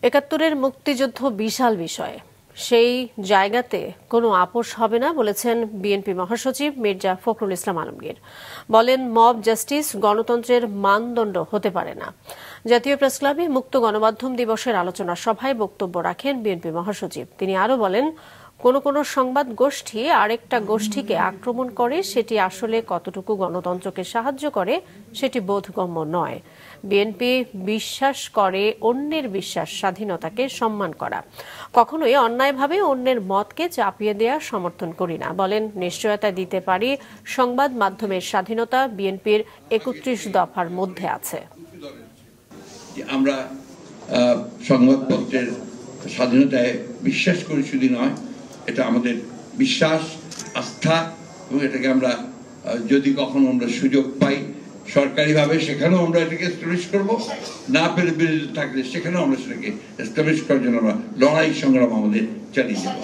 একাত্তরের মুক্তিযুদ্ধ বিশাল বিষয়, সেই জায়গাতে কোনো আপোষ হবে না বলেছেন বিএনপি মহাসচিব মির্জা ফখরুল ইসলাম আলমগীর। বলেন, মব জাস্টিস গণতন্ত্রের মানদণ্ড হতে পারে না। জাতীয় প্রেসক্লাবে মুক্ত গণমাধ্যম দিবসের আলোচনা সভায় বক্তব্য রাখেন বিএনপি মহাসচিব। তিনি আরও বলেন, কোন সংবাদ গোষ্ঠী আরেকটা গোষ্ঠীকে আক্রমণ করে সেটি আসলে কতটুকু গণতন্ত্রকে সাহায্য করে সেটি বোধগম্য নয়। বিএনপি বিশ্বাস করে অন্যের বিশ্বাস স্বাধীনতাকে সম্মান করা, কখনোই অন্যায়ভাবে অন্যের মতকে চাপিয়ে দেওয়া সমর্থন করি না। বলেন, নিশ্চয়তা দিতে পারি সংবাদ মাধ্যমের স্বাধীনতা বিএনপির ৩১ দফার মধ্যে আছে। আমরা সংবাদপত্রের স্বাধীনতায় বিশ্বাস করি, শুধু নয়, এটা আমাদের বিশ্বাস, আস্থা, এবং এটাকে আমরা যদি কখনো আমরা সুযোগ পাই সরকারিভাবে সেখানেও আমরা এটাকে এস্টাবলিশ করবো, না পেরে বিরোধী থাকলে সেখানেও আমরা সেটাকে এস্টাবলিশ করার জন্য আমরা লড়াই সংগ্রাম আমাদের চালিয়ে যাবো।